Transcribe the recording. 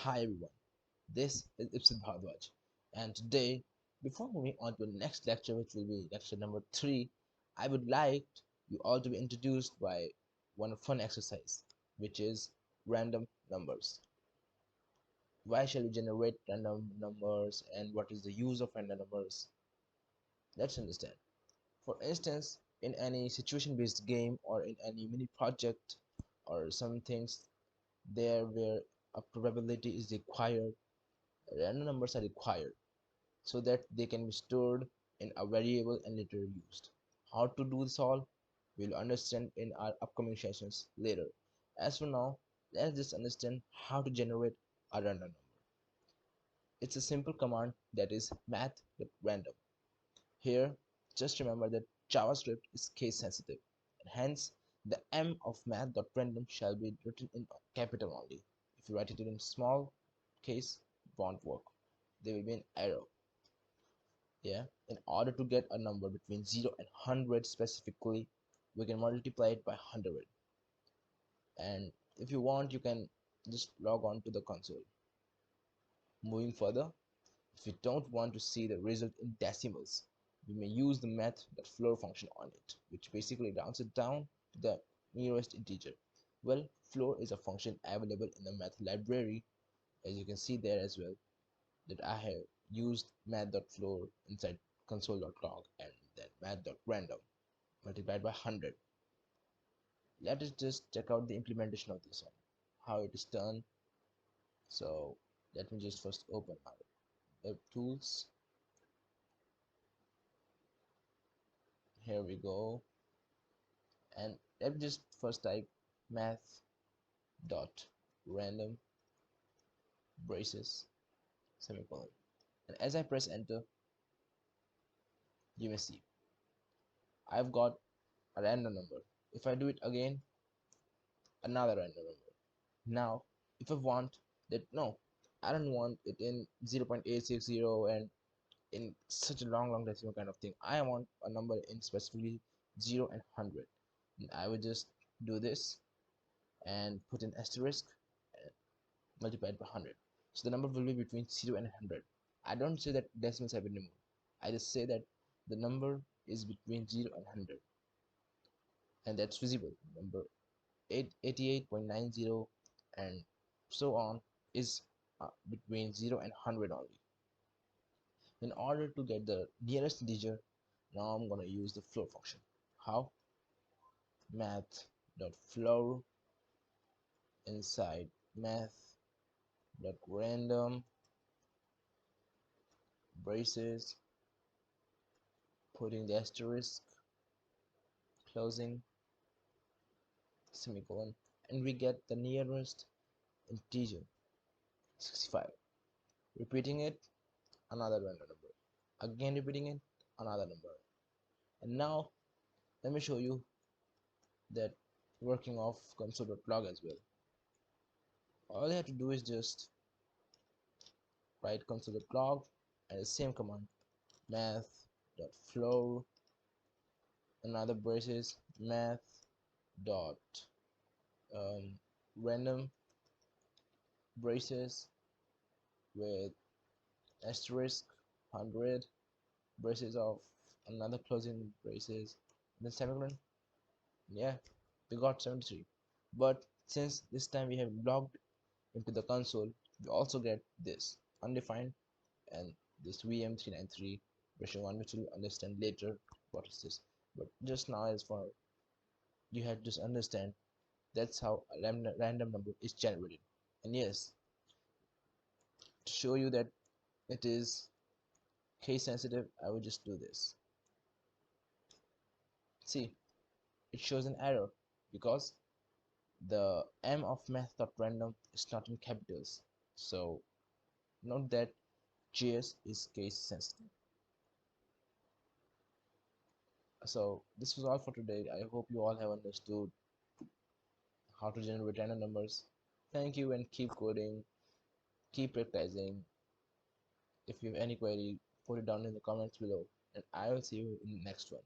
Hi everyone, this is Epsit Bhardwaj, and today, before moving on to the next lecture, which will be lecture number 3, I would like you all to be introduced by one fun exercise, which is random numbers. Why shall we generate random numbers and what is the use of random numbers? Let's understand. For instance, in any situation-based game or in any mini project or some things there where a probability is required, random numbers are required so that they can be stored in a variable and later used. How to do this all, we'll understand in our upcoming sessions later. As for now, let's just understand how to generate a random number. It's a simple command that is math.random. Here, just remember that JavaScript is case sensitive, and hence the M of math.random shall be written in capital only. If you write it in small case, it won't work. There will be an error. Yeah, in order to get a number between 0 and 100 specifically, we can multiply it by 100. And if you want, you can just log on to the console. Moving further, if you don't want to see the result in decimals, we may use the math.floor function on it, which basically rounds it down to the nearest integer. Well, floor is a function available in the math library, as you can see there as well, that I have used math.floor inside console.log and then math.random multiplied by 100. Let us just check out the implementation of this one, how it is done. So let me just first open our web tools. Here we go, and let me just first type math.random braces semicolon, and as I press enter, you may see I've got a random number. If I do it again, another random number. Now if I want that, no, I don't want it in 0.860 and in such a long decimal kind of thing. I want a number in specifically 0 and 100, and I would just do this and put an asterisk and multiply it by 100. So the number will be between 0 and 100. I don't say that decimals have been removed. I just say that the number is between 0 and 100, and that's visible. Number 88.90 and so on is between 0 and 100 only. In order to get the nearest integer, now I'm going to use the floor function. How? Math.floor inside math.random braces, putting the asterisk, closing semicolon, and we get the nearest integer 65. Repeating it, another random number. Again repeating it, another number. And now let me show you that working of console.log as well. All you have to do is just write console.log and the same command math.floor, another braces, math dot random braces with asterisk 100 braces of another closing braces, then semicolon. Yeah, we got 73. But since this time we have logged into the console, we also get this undefined and this VM393 version 1, which we'll understand later what is this. But just now, as for you had to just understand, that's how a random number is generated. And yes, to show you that it is case sensitive, I will just do this. See, it shows an error because the M of math.random is not in capitals. So note that JS is case sensitive. So this was all for today. I hope you all have understood how to generate random numbers. Thank you and keep coding, keep practicing. If you have any query, put it down in the comments below, and I will see you in the next one.